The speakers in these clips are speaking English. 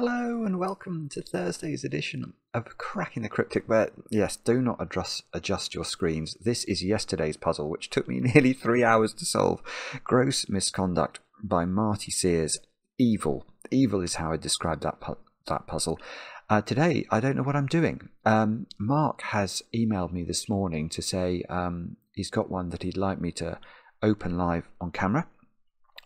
Hello and welcome to Thursday's edition of Cracking the Cryptic. But yes, do not adjust your screens. This is yesterday's puzzle, which took me nearly 3 hours to solve. Gross Misconduct by Marty Sears. Evil. Evil is how I describe that puzzle. Today, I don't know what I'm doing. Mark has emailed me this morning to say he's got one that he'd like me to open live on camera,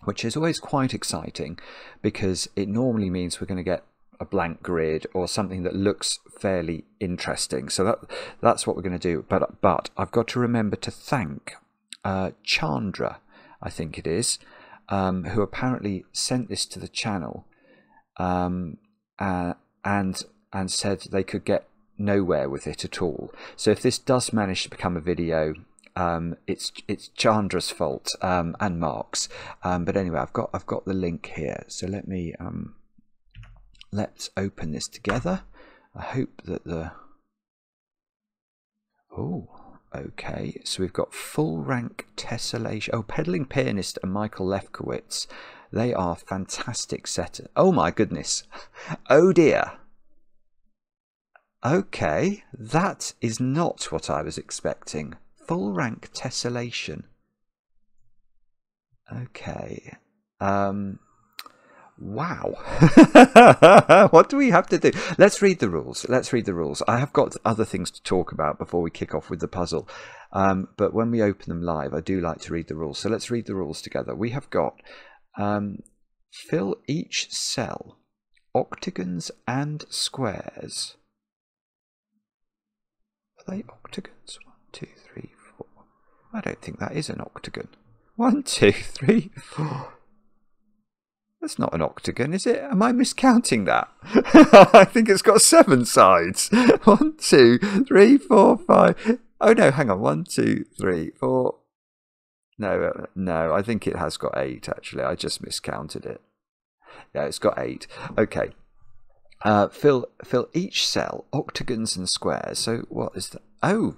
which is always quite exciting because it normally means we're going to get a blank grid or something that looks fairly interesting. So that's what we're going to do. But I've got to remember to thank Chandra, I think it is, who apparently sent this to the channel and said they could get nowhere with it at all. So if this does manage to become a video, it's Chandra's fault and Mark's, but anyway, I've got the link here, so let me let's open this together. I hope that okay, so we've got full rank tessellation. Oh, Pedaling Pianist and Michael Lefkowitz, they are fantastic setters. Oh my goodness, oh dear. Okay, that is not what I was expecting. Full rank tessellation. Okay. Wow. What do we have to do? Let's read the rules. Let's read the rules. I have got other things to talk about before we kick off with the puzzle. But when we open them live, I do like to read the rules. So let's read the rules together. We have got fill each cell, octagons and squares. Are they octagons? 1, 2, 3, 4. I don't think that is an octagon. 1, 2, 3, 4. That's not an octagon, is it? Am I miscounting that? I think it's got 7 sides. 1, 2, 3, 4, 5. Oh no, hang on. 1, 2, 3, 4. No, I think it has got 8 actually. I just miscounted it. Yeah, it's got 8. Okay. Fill each cell, octagons and squares. So what is that? Oh,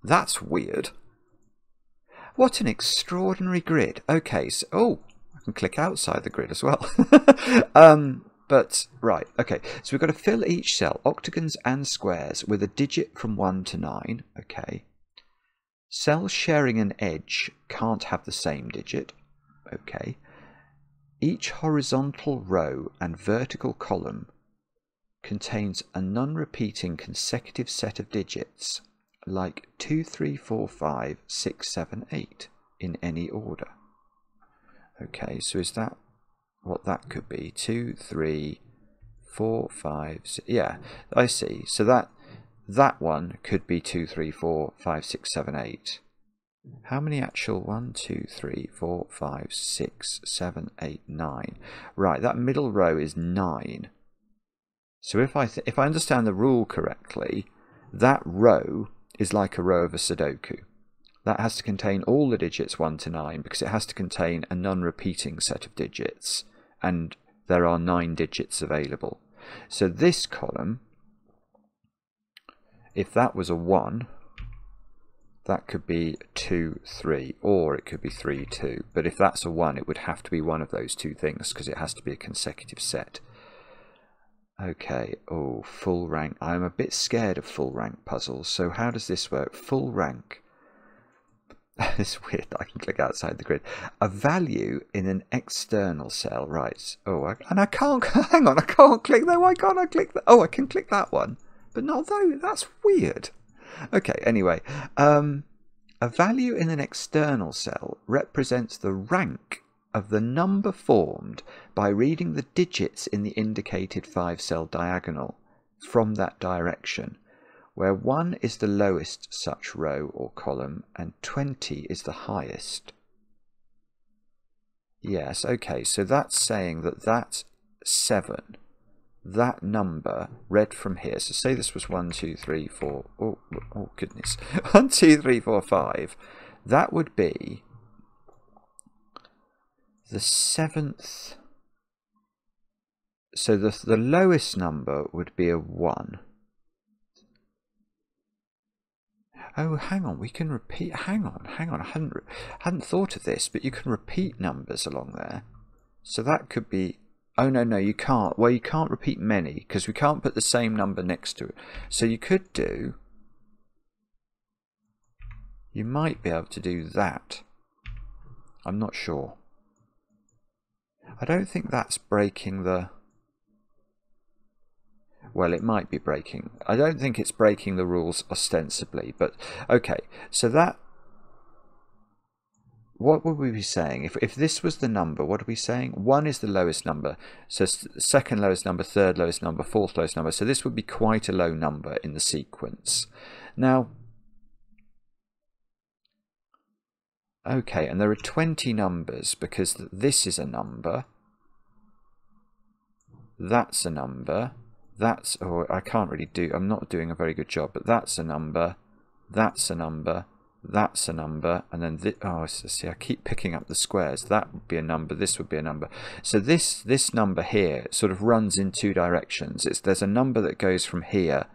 that's weird. What an extraordinary grid. Okay, so I can click outside the grid as well. But right, okay. So we've got to fill each cell, octagons and squares, with a digit from 1 to 9. Okay. Cells sharing an edge can't have the same digit. Okay. Each horizontal row and vertical column contains a non-repeating consecutive set of digits like 2, 3, 4, 5, 6, 7, 8 in any order. Okay, so is that what that could be? 2, 3, 4, 5, 6. Yeah, I see. So that one could be 2, 3, 4, 5, 6, 7, 8. How many actual 1, 2, 3, 4, 5, 6, 7, 8, 9? Right, that middle row is 9. So if I understand the rule correctly, that row is like a row of a Sudoku. That has to contain all the digits 1 to 9 because it has to contain a non-repeating set of digits, and there are 9 digits available. So this column, if that was a 1, that could be 2, 3, or it could be 3, 2. But if that's a 1, it would have to be one of those two things because it has to be a consecutive set. Okay, oh, full rank. I'm a bit scared of full rank puzzles. So how does this work? Full rank. It's weird. I can click outside the grid. A value in an external cell. Right. Oh, and I can't. Hang on. I can't click that. Why can't I click that? Oh, I can click that one, but not though. That's weird. Okay. Anyway, a value in an external cell represents the rank of the number formed by reading the digits in the indicated 5-cell diagonal from that direction, where 1 is the lowest such row or column and 20 is the highest. Yes, okay, so that's saying that 7, that number read from here, so say this was 1, 2, 3, 4, oh goodness, 1, 2, 3, 4, 5, that would be the 7th, so the lowest number would be a 1. Oh, hang on, we can repeat, hang on, I hadn't thought of this, but you can repeat numbers along there. So that could be Oh, no, you can't. Well, you can't repeat many because we can't put the same number next to it. So you could do... You might be able to do that. I'm not sure. I don't think that's breaking the... Well, it might be breaking. I don't think it's breaking the rules ostensibly, but okay. So that... What would we be saying? If this was the number, what are we saying? 1 is the lowest number. So second lowest number, third lowest number, fourth lowest number. So this would be quite a low number in the sequence. Now, okay, and there are 20 numbers because this is a number. That's a number. That's, or I can't really do, I'm not doing a very good job, but that's a number. That's a number. That's a number, and then oh, see, I keep picking up the squares. That would be a number. This would be a number. So this number here sort of runs in two directions. There's a number that goes from here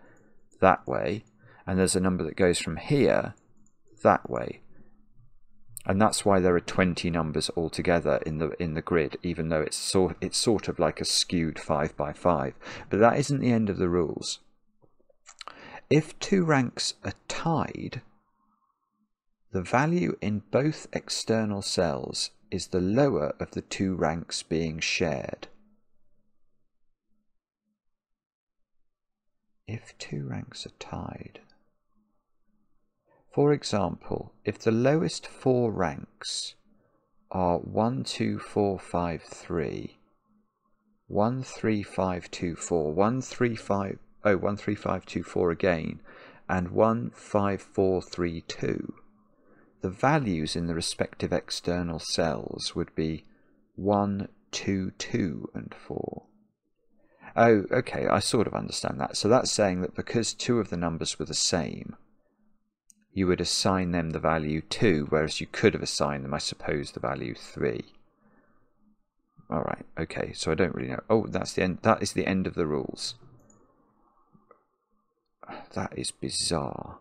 that way, and there's a number that goes from here that way. And that's why there are 20 numbers altogether in the grid, even though it's sort of like a skewed 5 by 5. But that isn't the end of the rules. If two ranks are tied, the value in both external cells is the lower of the two ranks being shared. If two ranks are tied. For example, if the lowest 4 ranks are 1, 2, 4, 5, 3, 1, 3, 5, 2, 4, 1, 3, 5, 1, 3, 5, 2, 4 again, and 1, 5, 4, 3, 2, the values in the respective external cells would be 1, 2, 2, and 4. Oh, okay, I sort of understand that. So that's saying that because two of the numbers were the same, you would assign them the value 2, whereas you could have assigned them, I suppose, the value 3. All right, okay, so I don't really know. Oh, that's the end. That is the end of the rules. That is bizarre.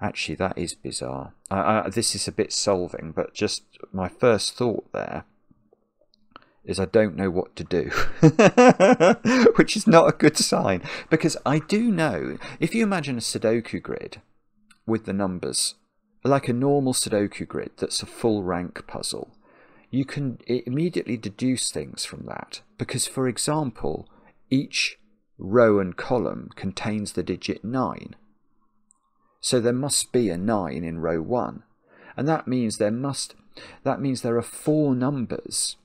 Actually, that is bizarre. This is a bit solving, but just my first thought there is I don't know what to do, which is not a good sign, because I do know, if you imagine a Sudoku grid with the numbers, like a normal Sudoku grid that's a full rank puzzle, you can immediately deduce things from that, because, for example, each row and column contains the digit 9. So there must be a 9 in row 1, and that means there are 4 numbers.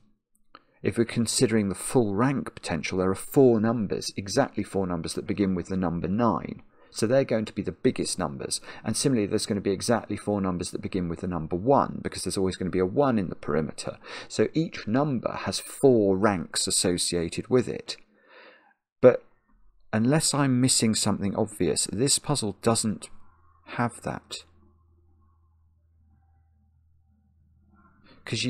If we're considering the full rank potential, there are 4 numbers, exactly 4 numbers that begin with the number 9. So they're going to be the biggest numbers. And similarly, there's going to be exactly 4 numbers that begin with the number 1, because there's always going to be a 1 in the perimeter. So each number has 4 ranks associated with it. But unless I'm missing something obvious, this puzzle doesn't have that. Because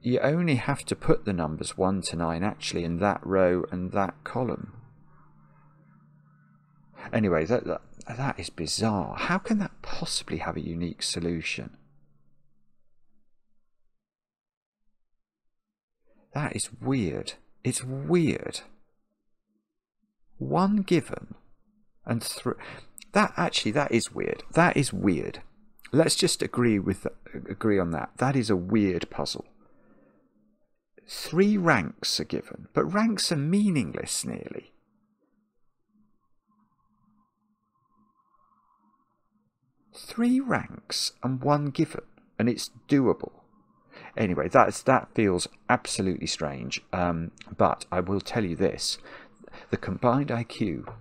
you only have to put the numbers 1 to 9 actually in that row and that column. Anyway, that is bizarre. How can that possibly have a unique solution? That is weird. It's weird. 1 given and 3. That is weird. That is weird. Let's just agree on that. That is a weird puzzle. 3 ranks are given, but ranks are meaningless nearly. Three ranks and 1 given, and it's doable. Anyway, that feels absolutely strange. But I will tell you this: the combined IQ,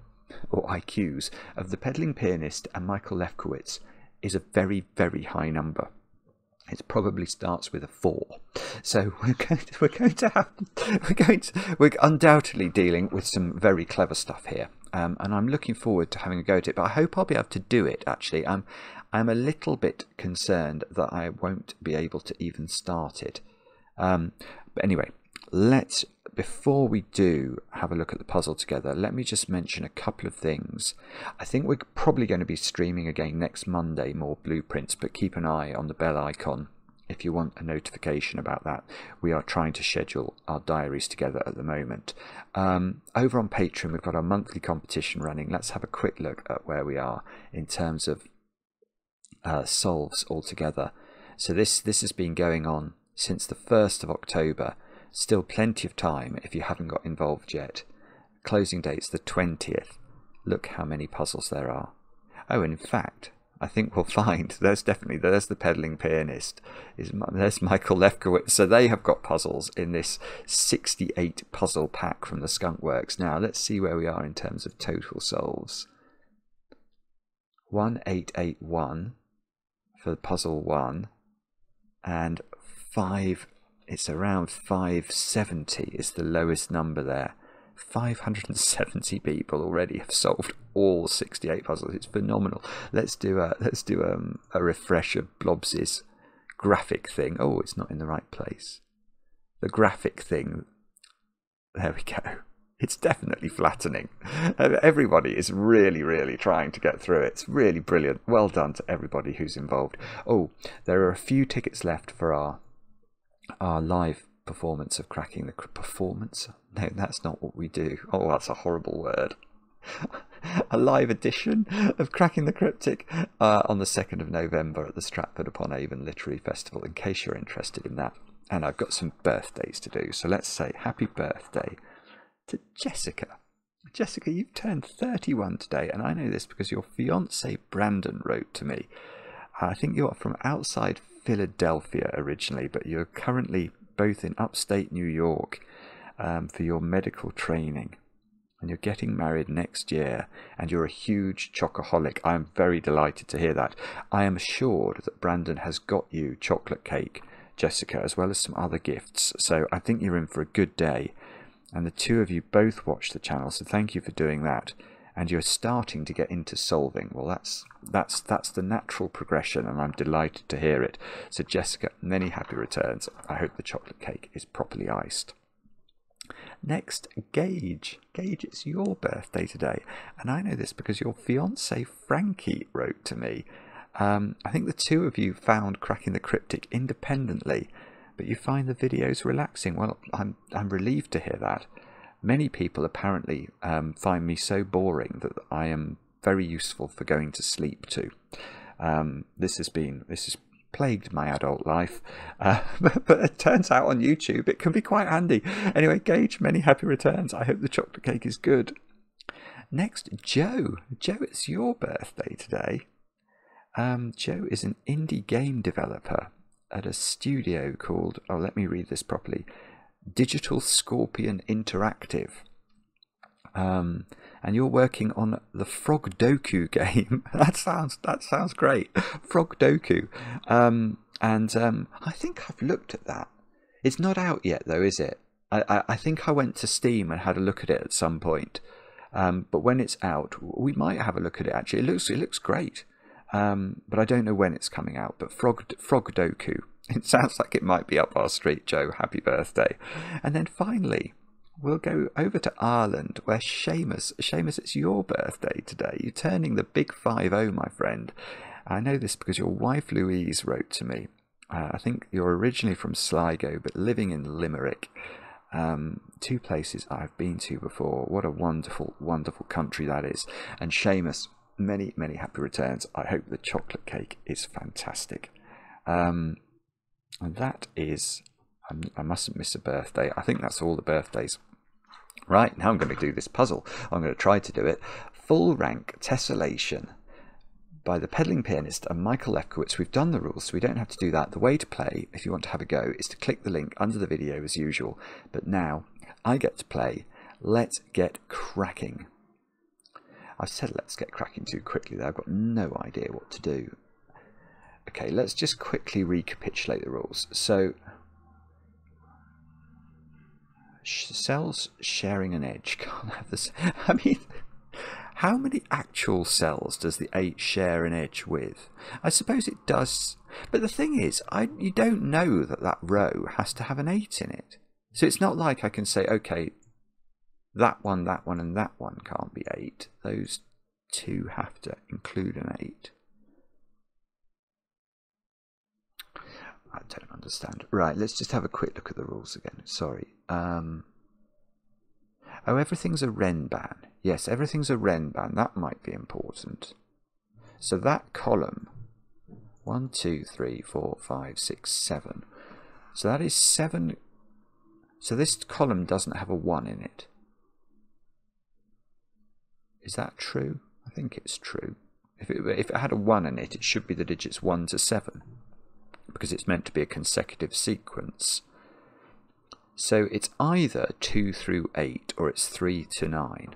or IQs, of the Pedaling Pianist and Michael Lefkowitz is a very, very high number. It probably starts with a 4. So we're undoubtedly dealing with some very clever stuff here. And I'm looking forward to having a go at it, but I hope I'll be able to do it, actually. I'm a little bit concerned that I won't be able to even start it. But anyway, before we do have a look at the puzzle together, let me just mention a couple of things. I think we're probably going to be streaming again next Monday, more blueprints, but keep an eye on the bell icon if you want a notification about that. We are trying to schedule our diaries together at the moment. Over on Patreon, we've got our monthly competition running. Let's have a quick look at where we are in terms of solves altogether. So this has been going on since the 1st of October. Still plenty of time if you haven't got involved yet. Closing date's the 20th. Look how many puzzles there are. Oh, and in fact, I think we'll find there's the Pedaling Pianist. There's Michael Lefkowitz. So they have got puzzles in this 68 puzzle pack from the Skunkworks. Now let's see where we are in terms of total solves. 1881 for puzzle 1, and 5. It's around 570 is the lowest number there. 570 people already have solved all 68 puzzles. It's phenomenal. Let's do a refresh of Blobs's graphic thing. Oh, it's not in the right place. The graphic thing. There we go. It's definitely flattening. Everybody is really trying to get through it. It's really brilliant. Well done to everybody who's involved. Oh, there are a few tickets left for our live performance of cracking the performance. No, that's not what we do. Oh, that's a horrible word. A live edition of Cracking the Cryptic on the 2nd of November at the Stratford upon Avon Literary Festival, in case you're interested in that. And I've got some birthdays to do, so let's say happy birthday to Jessica. Jessica, you've turned 31 today, and I know this because your fiance Brandon wrote to me. I think you're from outside Philadelphia originally, but you're currently both in upstate New York for your medical training, and you're getting married next year, and you're a huge chocoholic. I am very delighted to hear that. I am assured that Brandon has got you chocolate cake, Jessica, as well as some other gifts, so I think you're in for a good day. And the two of you both watch the channel, so thank you for doing that. And you're starting to get into solving. Well, that's the natural progression, and I'm delighted to hear it. So Jessica, many happy returns. I hope the chocolate cake is properly iced. Next, Gage. Gage, it's your birthday today, and I know this because your fiance Frankie wrote to me. I think the two of you found Cracking the Cryptic independently, but you find the videos relaxing. Well, I'm relieved to hear that. Many people apparently find me so boring that I am very useful for going to sleep to. This has plagued my adult life, but it turns out on YouTube it can be quite handy. Anyway, Gage, many happy returns. I hope the chocolate cake is good. Next, Joe. Joe, it's your birthday today. Joe is an indie game developer at a studio called, oh, let me read this properly, Digital Scorpion Interactive. And you're working on the Frogdoku game. that sounds great. Frogdoku. I think I've looked at that. It's not out yet though, is it? I think I went to Steam and had a look at it at some point. But when it's out, we might have a look at it actually. It looks great. But I don't know when it's coming out. But Frogdoku. It sounds like it might be up our street, Joe. Happy birthday. And then finally, we'll go over to Ireland, where Seamus, it's your birthday today. You're turning the big 50, my friend. I know this because your wife Louise wrote to me. I think you're originally from Sligo, but living in Limerick. Two places I've been to before. What a wonderful, wonderful country that is. And Seamus, many, many happy returns. I hope the chocolate cake is fantastic. And that is, I mustn't miss a birthday. I think that's all the birthdays. Right, now I'm going to do this puzzle. I'm going to try to do it. Full Rank Tessellation by ThePedallingPianist and Michael Lefkowitz. We've done the rules, so we don't have to do that. The way to play, if you want to have a go, is to click the link under the video as usual. But now, I get to play. Let's get cracking. I've said let's get cracking too quickly there. I've got no idea what to do. Okay, let's just quickly recapitulate the rules. So, cells sharing an edge. Can't have this. I mean, how many actual cells does the 8 share an edge with? I suppose it does. But the thing is, you don't know that row has to have an 8 in it. So it's not like I can say, okay, that one, and that one can't be 8. Those two have to include an 8. I don't understand. Right, let's just have a quick look at the rules again. Sorry. Oh, everything's a Renban. Yes, everything's a Renban. That might be important. So that column, 1, 2, 3, 4, 5, 6, 7. So that is 7. So this column doesn't have a 1 in it. Is that true? I think it's true. If it had a 1 in it, it should be the digits 1 to 7, because it's meant to be a consecutive sequence. So it's either 2 through 8 or it's 3 to 9.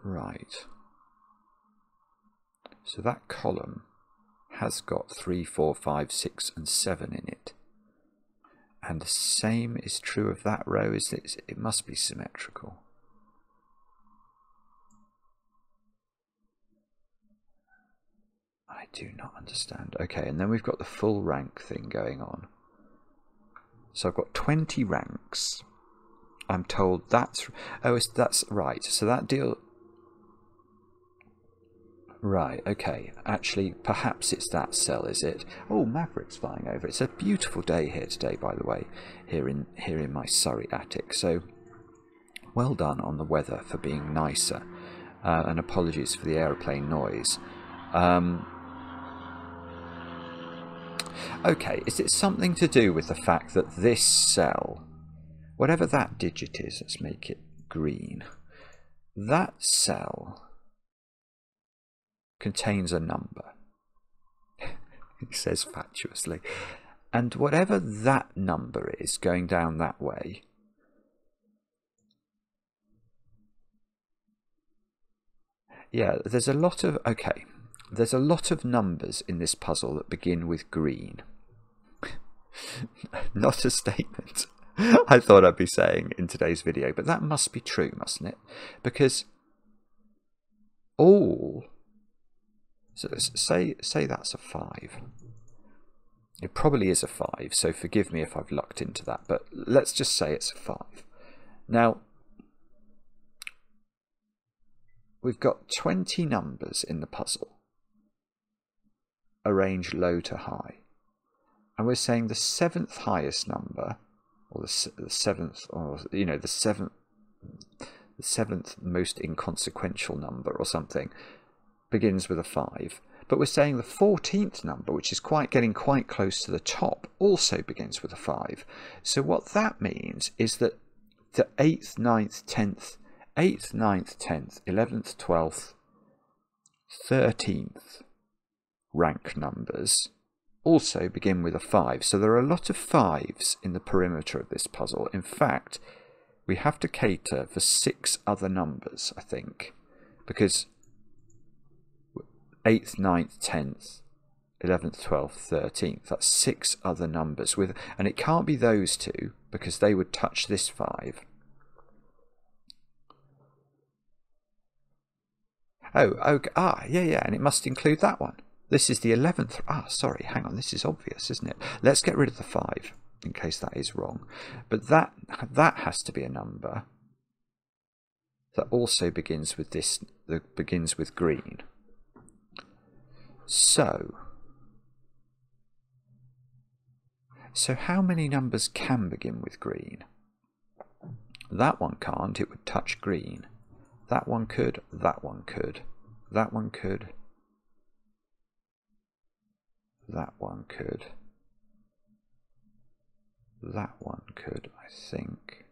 Right. So that column has got 3, 4, 5, 6 and 7 in it. And the same is true of that row. It must be symmetrical. I do not understand. Okay, and then we've got the full rank thing going on. So I've got 20 ranks. I'm told that's... Oh, that's right. So that deal... Right, okay. Actually, perhaps it's that cell, is it? Oh, Maverick's flying over. It's a beautiful day here today, by the way, here in my Surrey attic. So, well done on the weather for being nicer. And apologies for the aeroplane noise. Okay, is it something to do with the fact that this cell, whatever that digit is, let's make it green, that cell contains a number, it says fatuously, and whatever that number is going down that way, yeah, there's a lot of, okay, there's a lot of numbers in this puzzle that begin with green. Not a statement I thought I'd be saying in today's video, but that must be true, mustn't it? Because all... So say that's a 5. It probably is a 5, so forgive me if I've lucked into that, but let's just say it's a 5. Now, we've got 20 numbers in the puzzle, arranged low to high, and we're saying the 7th highest number, or the 7th, or you know, the 7th most inconsequential number or something, begins with a 5, but we're saying the 14th number, which is getting quite close to the top, also begins with a 5. So what that means is that the 8th, 9th, 10th, 8th, 9th, 10th, 11th, 12th, 13th rank numbers also begin with a 5. So there are a lot of 5s in the perimeter of this puzzle. In fact, we have to cater for 6 other numbers, I think, because 8th, 9th, 10th, 11th, 12th, 13th. That's 6 other numbers with, and it can't be those two because they would touch this 5. Oh, okay. Yeah, and it must include that one. This is the 11th. Sorry, hang on. This is obvious, isn't it? Let's get rid of the 5 in case that is wrong. But that has to be a number that also begins with this. That begins with green. So how many numbers can begin with green? That one can't, it would touch green. That one could, that one could, that one could, that one could, that one could, I think.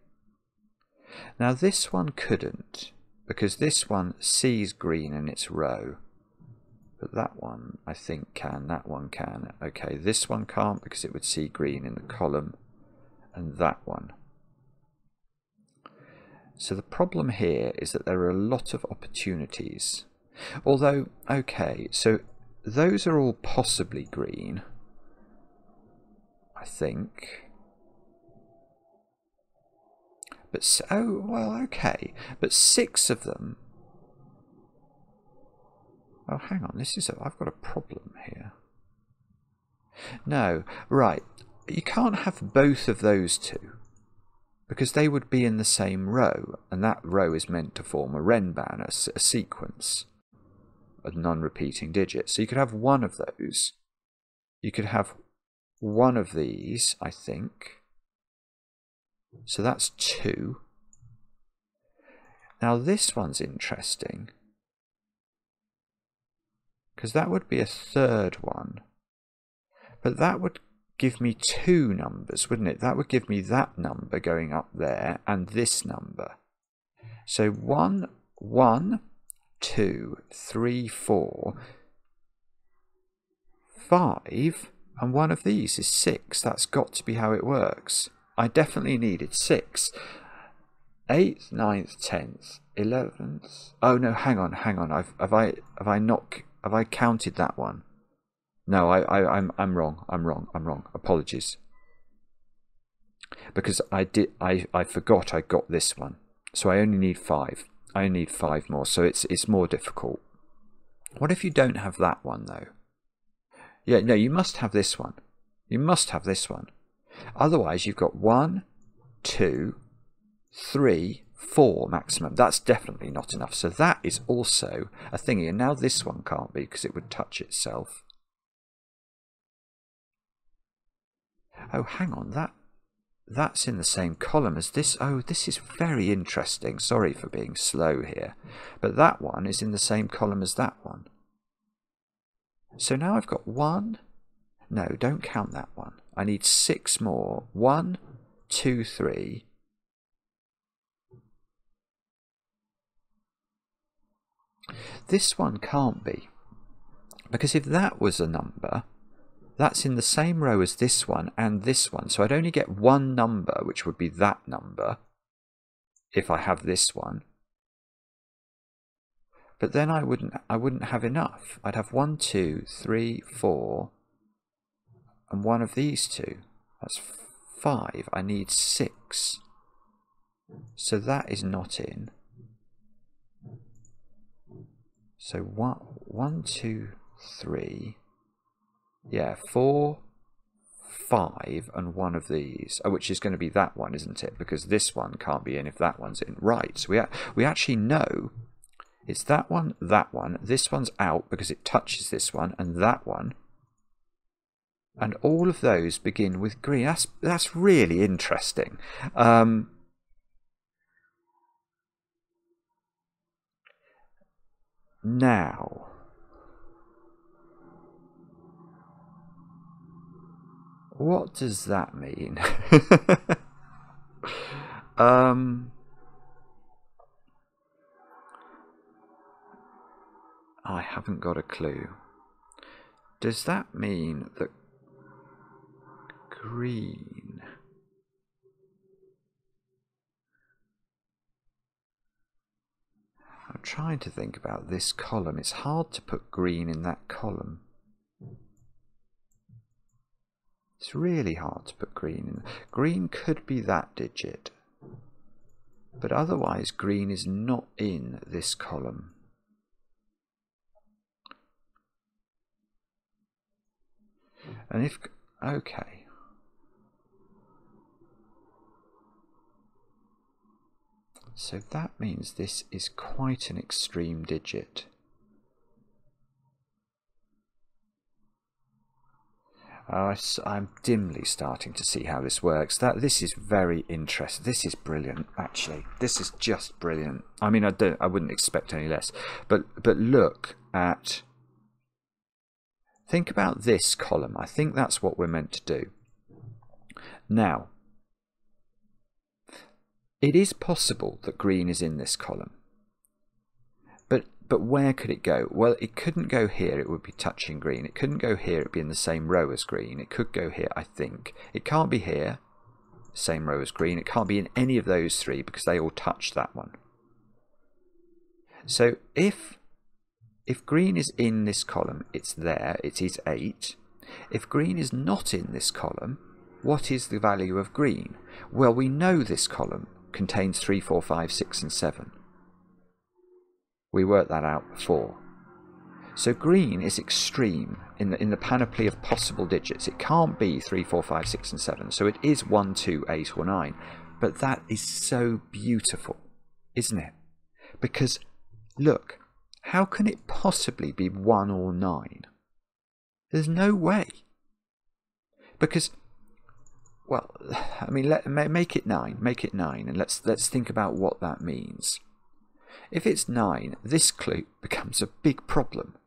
Now this one couldn't, because this one sees green in its row. But that one, I think, can. That one can. Okay, this one can't because it would see green in the column. And that one. So the problem here is that there are a lot of opportunities. Although, okay, so those are all possibly green, I think. But, oh, well, okay. But 6 of them... Oh, hang on, I've got a problem here. No, right, you can't have both of those two, because they would be in the same row, and that row is meant to form a Renban, a sequence a non-repeating digit. So you could have one of those. You could have one of these, I think. So that's 2. Now this one's interesting, because that would be a third one. But that would give me 2 numbers, wouldn't it? That would give me that number going up there and this number. So 1, 1, 2, 3, 4, 5, and one of these is 6. That's got to be how it works. I definitely needed 6. 8th, 9th, 10th, 11th. Oh no, hang on. Have I counted that one? No, I'm wrong. I'm wrong. Apologies. Because I forgot I got this one. So I only need 5. I only need 5 more, so it's more difficult. What if you don't have that one though? Yeah, no, you must have this one. You must have this one. Otherwise you've got 1, 2, 3, 4 maximum. That's definitely not enough. So that is also a thingy. And now this one can't be because it would touch itself. Oh, hang on. That's in the same column as this. Oh, this is very interesting. Sorry for being slow here. But that one is in the same column as that one. So now I've got 1. No, don't count that one. I need 6 more. 1, 2, 3. This one can't be. Because if that was a number, that's in the same row as this one and this one. So I'd only get one number, which would be that number, if I have this one. But then I wouldn't have enough. I'd have 1, 2, 3, 4, and one of these 2. That's 5. I need 6. So that is not in. So 1, 2, 3. Yeah, 4, 5, and one of these, which is going to be that one, isn't it? Because this one can't be in if that one's in. Right, so we actually know it's that one, this one's out because it touches this one, and that one. And all of those begin with green. That's really interesting. Now, what does that mean? I haven't got a clue. Does that mean that green... I'm trying to think about this column. It's hard to put green in that column. It's really hard to put green in. Green could be that digit. But otherwise green is not in this column. And if... okay. So that means this is quite an extreme digit. I'm dimly starting to see how this works. This is very interesting. This is brilliant, actually. This is just brilliant. I mean, I wouldn't expect any less. But look at... think about this column. I think that's what we're meant to do. Now, it is possible that green is in this column. But where could it go? Well, it couldn't go here. It would be touching green. It couldn't go here. It would be in the same row as green. It could go here, I think. It can't be here, same row as green. It can't be in any of those 3 because they all touch that one. So if green is in this column, it's there. It is 8. If green is not in this column, what is the value of green? Well, we know this column contains 3, 4, 5, 6, and 7. We worked that out before. So green is extreme in the panoply of possible digits. It can't be 3, 4, 5, 6, and 7. So it is 1, 2, 8, or 9. But that is so beautiful, isn't it? Because look how can it possibly be 1 or 9? There's no way. Because, well, I mean, make it 9, and let's think about what that means. If it's 9, this clue becomes a big problem.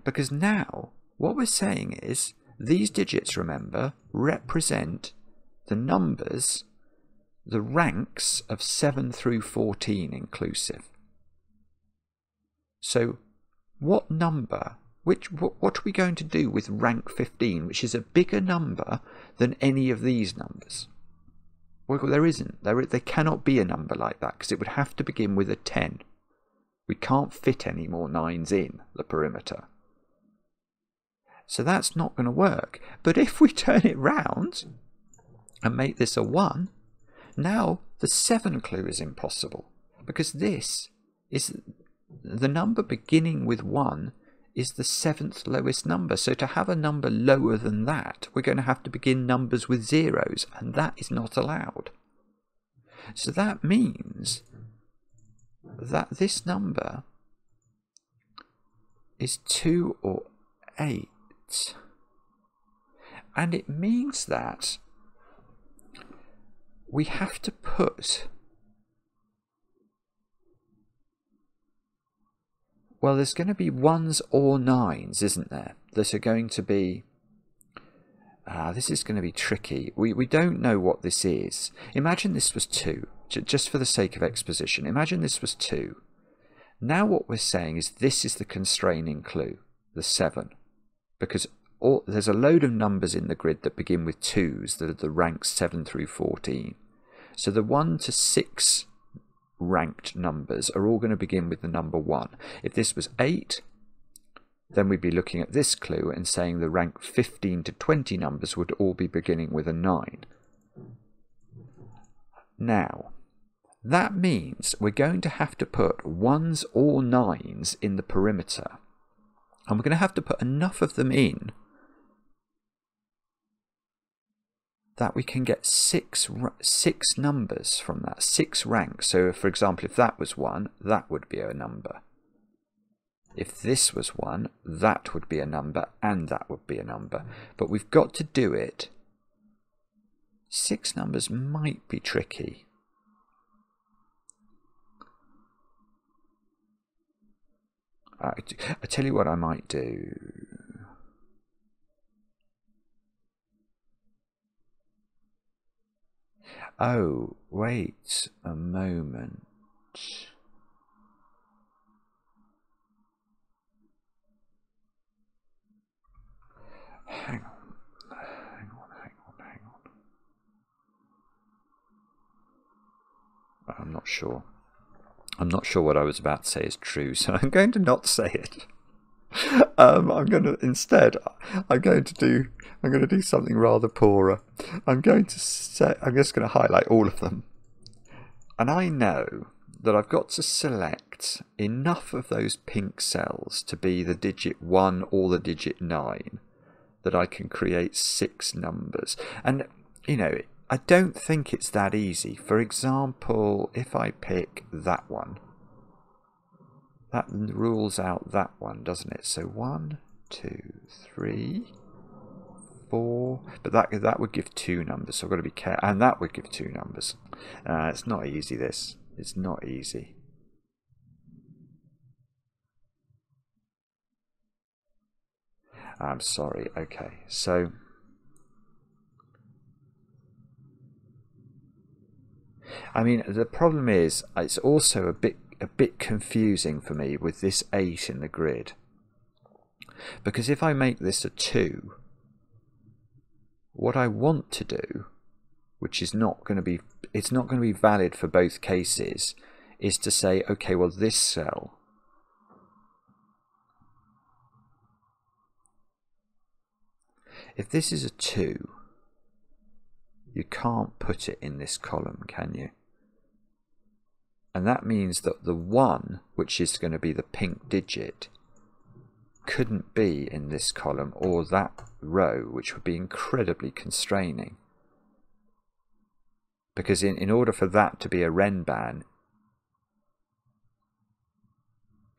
Because now, what we're saying is, these digits, remember, represent the numbers, the ranks of 7 through 14 inclusive. So, what number, what are we going to do with rank 15, which is a bigger number than any of these numbers? Well, there isn't. There cannot be a number like that, because it would have to begin with a 10. We can't fit any more 9s in the perimeter. So that's not going to work. But if we turn it round and make this a 1, now the 7 clue is impossible, because this is the number beginning with 1 is the 7th lowest number. So to have a number lower than that, we're going to have to begin numbers with zeros, and that is not allowed. So that means that this number is 2 or 8. And it means that we have to put, well, there's going to be 1s or 9s, isn't there? That are going to be, this is going to be tricky. We don't know what this is. Imagine this was 2, just for the sake of exposition. Imagine this was 2. Now what we're saying is this is the constraining clue, the 7. Because there's a load of numbers in the grid that begin with 2s, that are the ranks 7 through 14. So the 1 to 6 ranked numbers are all going to begin with the number 1. If this was 8, then we'd be looking at this clue and saying the rank 15 to 20 numbers would all be beginning with a 9. Now, that means we're going to have to put 1s or 9s in the perimeter. And we're going to have to put enough of them in that we can get six numbers from that, 6 ranks. So, for example, if that was 1, that would be a number. If this was 1, that would be a number, and that would be a number. But we've got to do it. 6 numbers might be tricky. I tell you what I might do. Oh, wait a moment. Hang on. I'm not sure. I'm not sure what I was about to say is true, so I'm going to not say it. I'm going to do something rather poorer. I'm just going to highlight all of them. And I know that I've got to select enough of those pink cells to be the digit 1 or the digit 9 that I can create 6 numbers. And, you know, I don't think it's that easy. For example, if I pick that one, that rules out that one, doesn't it? So 1, 2, 3, 4. But that would give 2 numbers, so I've got to be careful. And that would give 2 numbers. It's not easy, this. It's not easy. I'm sorry. Okay, so I mean, the problem is it's also a bit confusing for me with this 8 in the grid, because if I make this a 2, what I want to do, which is not going to be, it's not going to be valid for both cases, is to say, okay, well, this cell, if this is a 2, you can't put it in this column, can you? And that means that the 1, which is going to be the pink digit, couldn't be in this column or that row, which would be incredibly constraining. Because in order for that to be a Renban,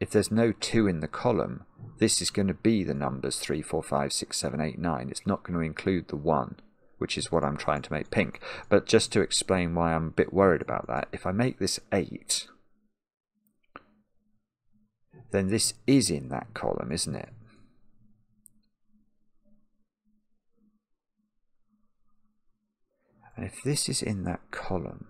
if there's no 2 in the column, this is going to be the numbers 3, 4, 5, 6, 7, 8, 9. It's not going to include the 1, which is what I'm trying to make pink. But just to explain why I'm a bit worried about that, if I make this 8, then this is in that column, isn't it? And if this is in that column,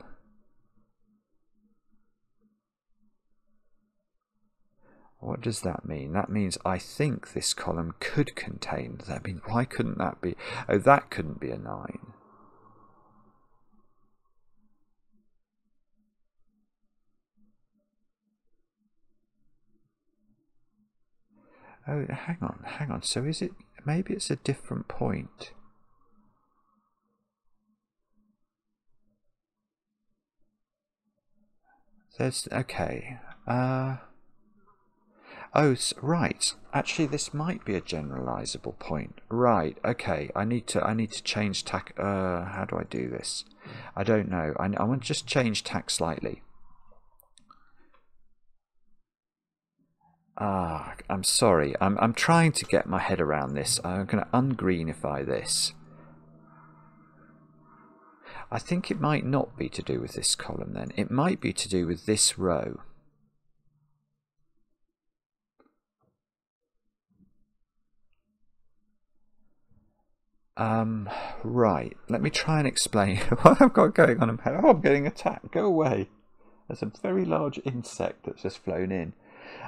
what does that mean? That means I think this column could contain, I mean, why couldn't that be? Oh, that couldn't be a 9. Oh, hang on. So is it, maybe it's a different point. There's, okay. Oh, right. Actually, this might be a generalizable point. Right. Okay. I need to change tack. How do I do this? I don't know. I want to just change tack slightly. I'm sorry. I'm trying to get my head around this. I'm going to ungreenify this. I think it might not be to do with this column then. It might be to do with this row. Right. Let me try and explain what I've got going on in my head. Oh, I'm getting attacked. Go away. There's a very large insect that's just flown in.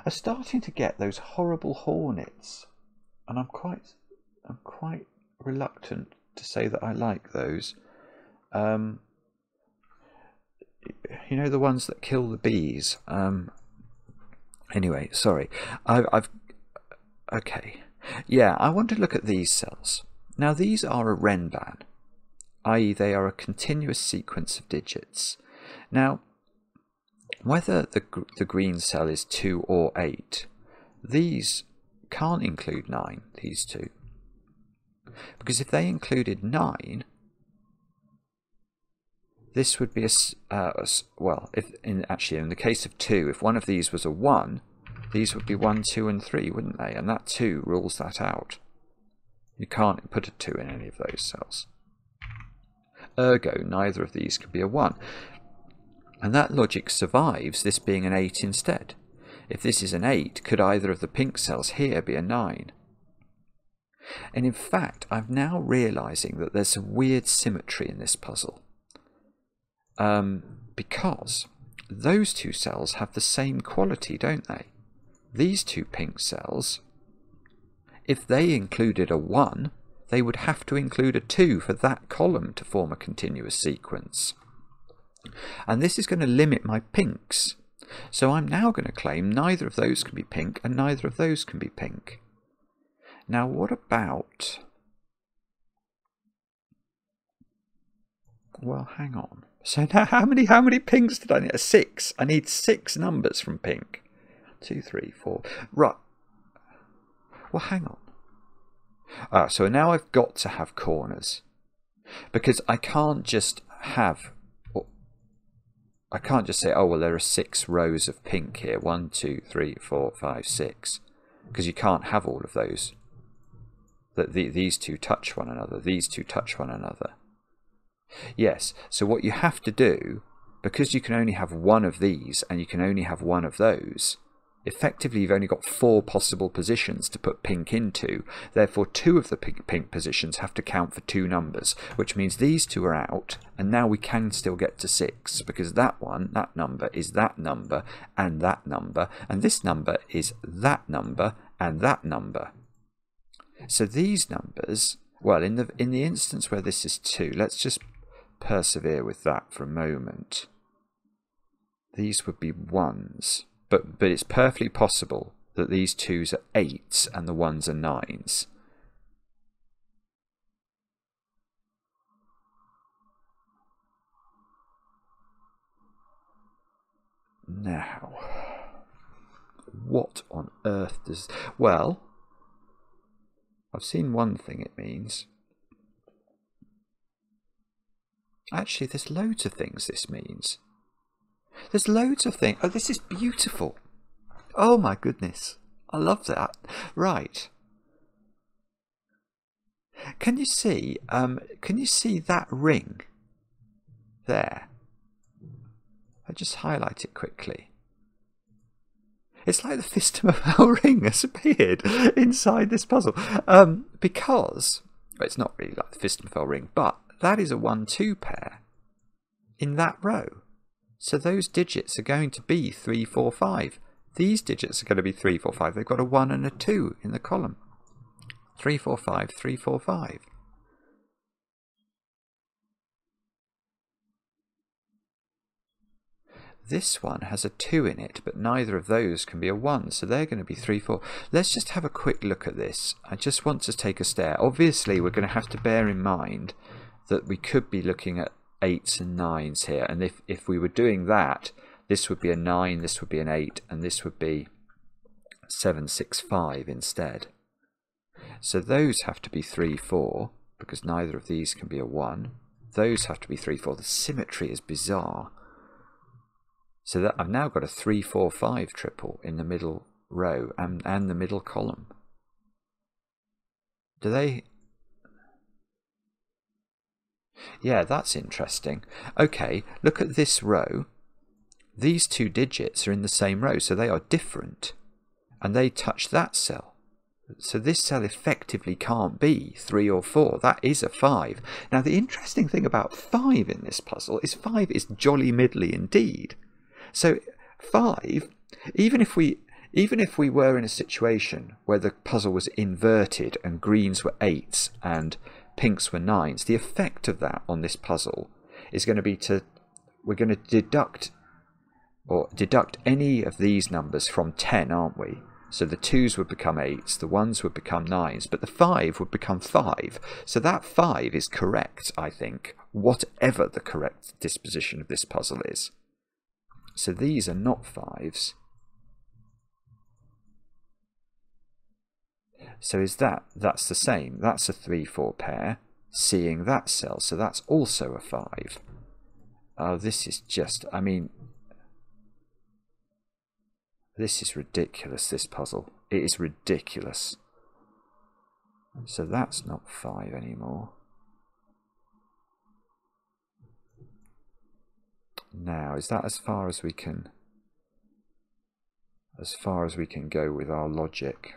I'm starting to get those horrible hornets, and I'm quite reluctant to say that I like those. You know, the ones that kill the bees. Anyway, sorry. Okay. Yeah, I want to look at these cells. Now, these are a Renban, i.e. they are a continuous sequence of digits. Now, whether the green cell is 2 or 8, these can't include 9, these two. Because if they included 9, this would be well, in the case of 2, if one of these was a 1, these would be 1, 2 and 3, wouldn't they? And that 2 rules that out. You can't put a 2 in any of those cells. Ergo, neither of these could be a 1. And that logic survives this being an 8 instead. If this is an 8, could either of the pink cells here be a 9? And in fact, I'm now realizing that there's some weird symmetry in this puzzle. Because those two cells have the same quality, don't they? These two pink cells, if they included a 1, they would have to include a 2 for that column to form a continuous sequence. And this is going to limit my pinks. So I'm now going to claim neither of those can be pink and neither of those can be pink. Now what about... Well, hang on. So now how many pinks did I need? 6. I need 6 numbers from pink. 2, 3, 4. Right. Well, hang on. So now I've got to have corners. Because I can't just have... I can't just say, oh, well, there are 6 rows of pink here. 1, 2, 3, 4, 5, 6. Because you can't have all of those. These two touch one another. These two touch one another. Yes, so what you have to do, because you can only have one of these and you can only have one of those, effectively you've only got 4 possible positions to put pink into. Therefore 2 of the pink positions have to count for 2 numbers, which means these 2 are out, and now we can still get to 6, because that number is that number and that number, and this number is that number and that number. So these numbers, well, in the instance where this is 2, let's just persevere with that for a moment. These would be 1s, but it's perfectly possible that these 2s are 8s and the 1s are 9s. Now, what on earth does... Well, I've seen one thing it means. Actually, there's loads of things this means. There's loads of things. Oh, this is beautiful. Oh my goodness. I love that. Right. Can you see that ring there? I just highlight it quickly. It's like the fist of a ring has appeared inside this puzzle. Because well, it's not really like the fist of a ring, but that is a 1-2 pair in that row. So those digits are going to be 3, 4, 5. These digits are going to be 3, 4, 5. They've got a 1 and a 2 in the column. 3, 4, 5, 3, 4, 5. This one has a 2 in it, but neither of those can be a 1, so they're going to be 3, 4. Let's just have a quick look at this. I just want to take a stare. Obviously, we're going to have to bear in mind that we could be looking at 8s and 9s here, and if we were doing that, this would be a 9, this would be an 8, and this would be 7, 6, 5 instead. So those have to be 3, 4, because neither of these can be a 1. Those have to be 3, 4. The symmetry is bizarre. So that I've now got a 3, 4, 5 triple in the middle row and the middle column. Do they? Yeah, that's interesting. Okay, look at this row. These two digits are in the same row, so they are different. And they touch that cell. So this cell effectively can't be 3 or 4. That is a 5. Now the interesting thing about 5 in this puzzle is 5 is jolly middly indeed. So 5, even if we were in a situation where the puzzle was inverted and greens were 8s and pinks were 9s, the effect of that on this puzzle is going to be we're going to deduct any of these numbers from 10, aren't we? So the 2s would become 8s, the 1s would become 9s, but the 5 would become 5. So that 5 is correct, I think, whatever the correct disposition of this puzzle is. So these are not 5s. So that's the same. That's a 3, 4 pair, seeing that cell. So that's also a 5. Oh, this is just, I mean, this is ridiculous, this puzzle. It is ridiculous. So that's not 5 anymore. Now, is that as far as we can go with our logic?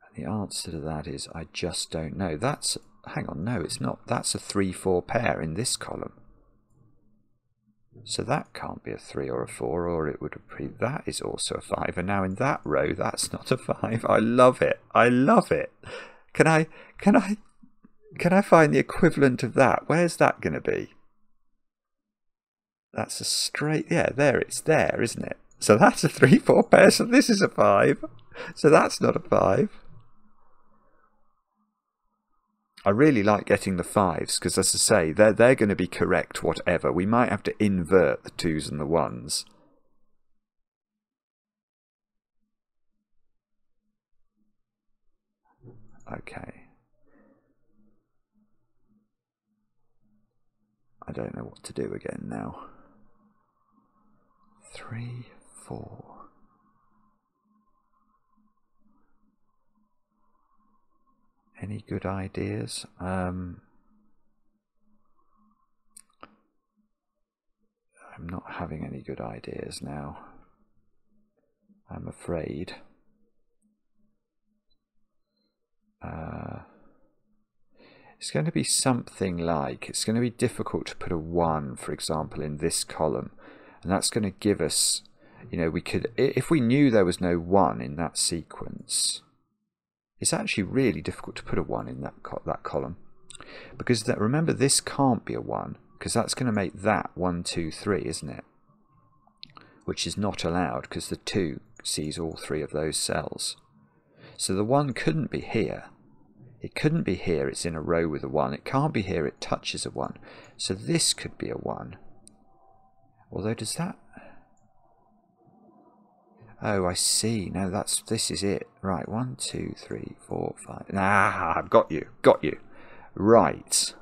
And the answer to that is I just don't know. That's, hang on, no, it's not. That's a 3, 4 pair in this column. So that can't be a 3 or a 4, or it would be, that is also a 5. And now in that row, that's not a 5. I love it. I love it. Can I find the equivalent of that? Where's that going to be? That's a straight, yeah, there, it's there, isn't it? So that's a 3, 4 pair, so this is a 5. So that's not a 5. I really like getting the 5s, because as I say, they're going to be correct whatever. We might have to invert the 2s and the 1s. Okay. I don't know what to do again now. 3, 4. Any good ideas? I'm not having any good ideas now, I'm afraid. It's going to be something like, it's going to be difficult to put a 1, for example, in this column. And that's going to give us, you know, we could, if we knew there was no 1 in that sequence, it's actually really difficult to put a 1 in that column. Because remember, this can't be a 1, because that's going to make that 1, 2, 3, isn't it? Which is not allowed, because the 2 sees all 3 of those cells. So the 1 couldn't be here. It couldn't be here, it's in a row with a 1. It can't be here, it touches a 1. So this could be a 1. Although, does that... Oh, I see. No, this is it. Right, 1, 2, 3, 4, 5. Ah, I've got you. Got you. Right.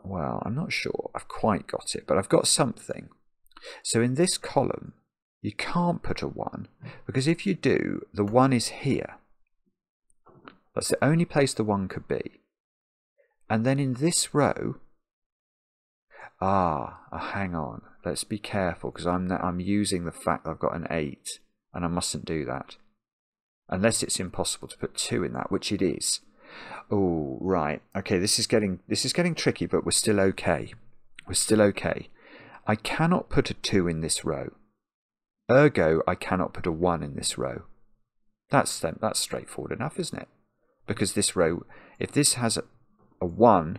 well, I'm not sure I've quite got it, but I've got something. So in this column, you can't put a 1, because if you do, the 1 is here. That's the only place the 1 could be. And then in this row, hang on, let's be careful, because I'm using the fact that I've got an 8, and I mustn't do that. Unless it's impossible to put 2 in that, which it is. Oh, right. Okay, this is getting tricky, but we're still okay. We're still okay. I cannot put a 2 in this row. Ergo, I cannot put a 1 in this row. That's straightforward enough, isn't it? Because this row, if this has a 1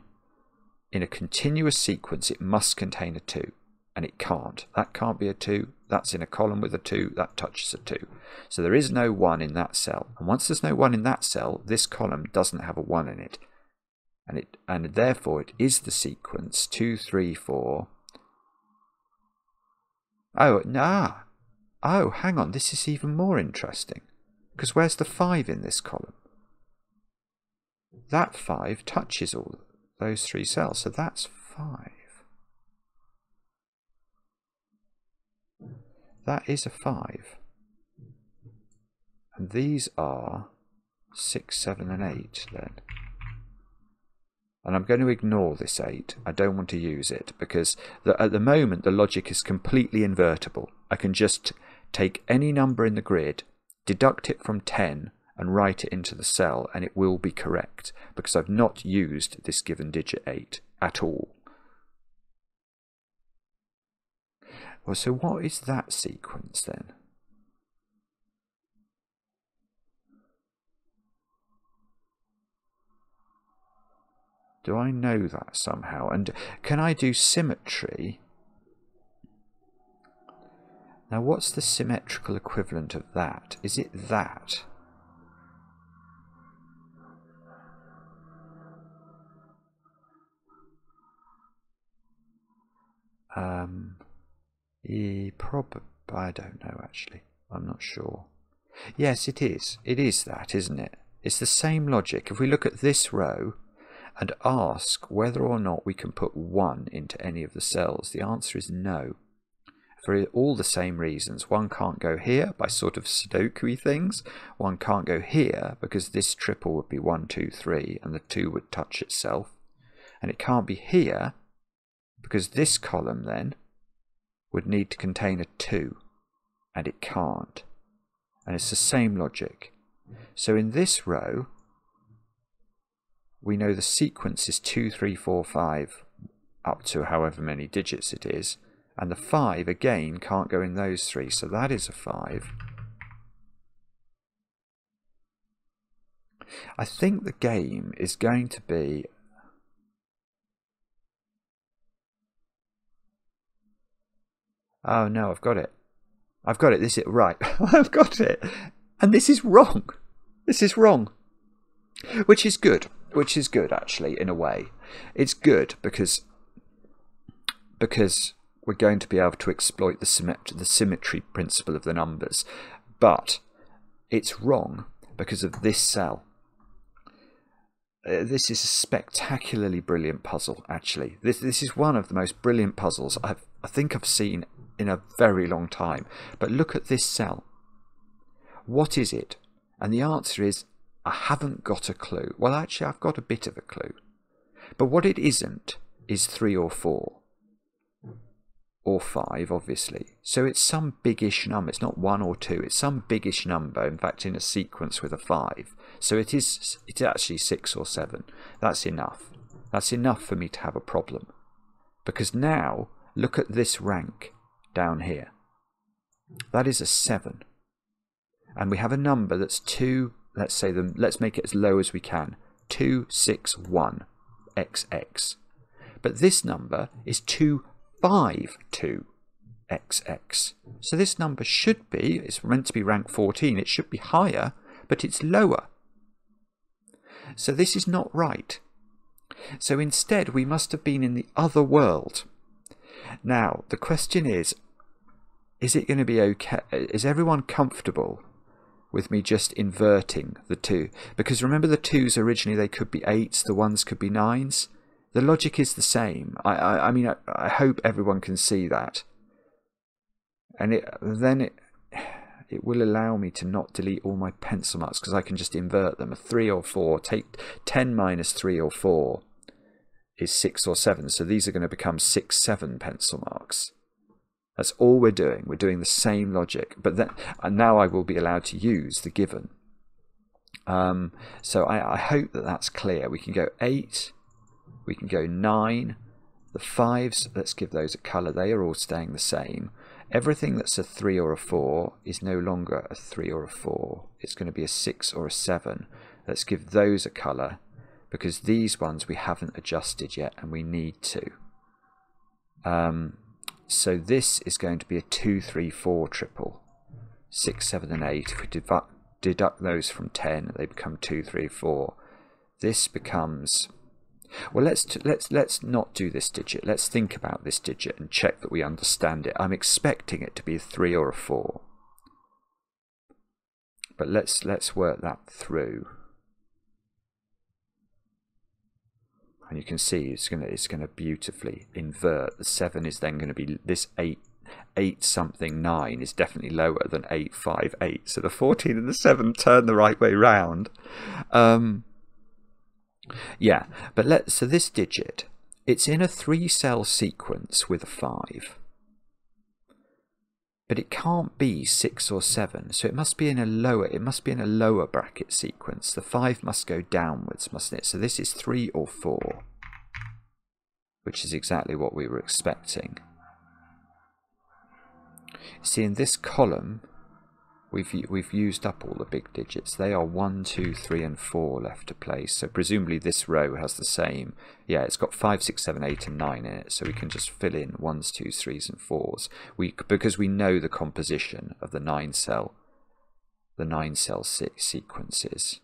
in a continuous sequence, it must contain a 2. And it can't. That can't be a 2. That's in a column with a 2. That touches a 2. So there is no 1 in that cell. And once there's no 1 in that cell, this column doesn't have a 1 in it. And therefore it is the sequence 2, 3, 4. Oh, nah. Oh, hang on. This is even more interesting. Because where's the 5 in this column? That 5 touches all those 3 cells. So that's 5. That is a 5. And these are 6, 7 and 8 then. And I'm going to ignore this 8. I don't want to use it because at the moment the logic is completely invertible. I can just take any number in the grid, deduct it from 10 and write it into the cell, and it will be correct because I've not used this given digit 8 at all. Well, so what is that sequence then? Do I know that somehow? And can I do symmetry? Now, what's the symmetrical equivalent of that? Is it that? Probably. I don't know, actually. I'm not sure. Yes, it is. It is that, isn't it? It's the same logic. If we look at this row and ask whether or not we can put 1 into any of the cells, the answer is no. For all the same reasons. 1 can't go here by sort of Sudoku-y things. 1 can't go here because this triple would be 1, 2, 3 and the 2 would touch itself. And it can't be here because this column then would need to contain a 2 and it can't. And it's the same logic. So in this row, we know the sequence is 2, 3, 4, 5 up to however many digits it is. And the 5, again, can't go in those 3, so that is a 5. I think the game is going to be... Oh, no, I've got it. I've got it. This is right. I've got it. And this is wrong. This is wrong. Which is good. Which is good, actually, in a way. It's good because we're going to be able to exploit the symmetry principle of the numbers. But it's wrong because of this cell. This is a spectacularly brilliant puzzle, actually. This is one of the most brilliant puzzles I think I've seen in a very long time. But look at this cell. What is it? And the answer is, I haven't got a clue. Well, actually, I've got a bit of a clue. But what it isn't is 3 or 4. Or 5, obviously. So it's some biggish number. It's not 1 or 2. It's some biggish number, in fact, in a sequence with a 5. So it's actually 6 or 7. That's enough. That's enough for me to have a problem. Because now, look at this rank down here. That is a 7. And we have a number that's 2, let's make it as low as we can. 2, 6, 1, XX. But this number is 2, 5, 2, XX. So this number should be, it's meant to be rank 14, it should be higher, but it's lower. So this is not right. So instead we must have been in the other world. Now, the question is it going to be okay? Is everyone comfortable with me just inverting the 2? Because remember the 2s originally, they could be 8s, the 1s could be 9s. The logic is the same. I mean, I hope everyone can see that. And then it will allow me to not delete all my pencil marks, because I can just invert them. A 3 or 4, take 10 minus 3 or 4 is 6 or 7. So these are going to become 6, 7 pencil marks. That's all we're doing. We're doing the same logic. But then, and now I will be allowed to use the given. So I hope that that's clear. We can go 8. We can go 9. The 5s, let's give those a colour. They are all staying the same. Everything that's a 3 or a 4 is no longer a 3 or a 4. It's going to be a 6 or a 7. Let's give those a colour, because these ones we haven't adjusted yet and we need to. So this is going to be a 2, 3, 4 triple. 6, 7 and 8. If we deduct those from 10, they become 2, 3, 4. This becomes... Well, let's not do this digit. Let's think about this digit and check that we understand it. I'm expecting it to be a 3 or a 4. But let's work that through. And you can see it's gonna beautifully invert. The 7 is then going to be this 8 something 9 is definitely lower than 8, 5, 8. So the 14 and the 7 turn the right way round. Yeah, but so this digit, it's in a 3-cell sequence with a 5. But it can't be 6 or 7, so it must be in a lower bracket sequence. The 5 must go downwards, mustn't it? So this is 3 or 4, which is exactly what we were expecting. See, in this column, we've used up all the big digits. They are 1, 2, 3 and 4 left to place. So presumably this row has the same. Yeah, it's got 5, 6, 7, 8 and 9 in it. So we can just fill in 1s, 2s, 3s and 4s. Because we know the composition of the 9-cell sequences.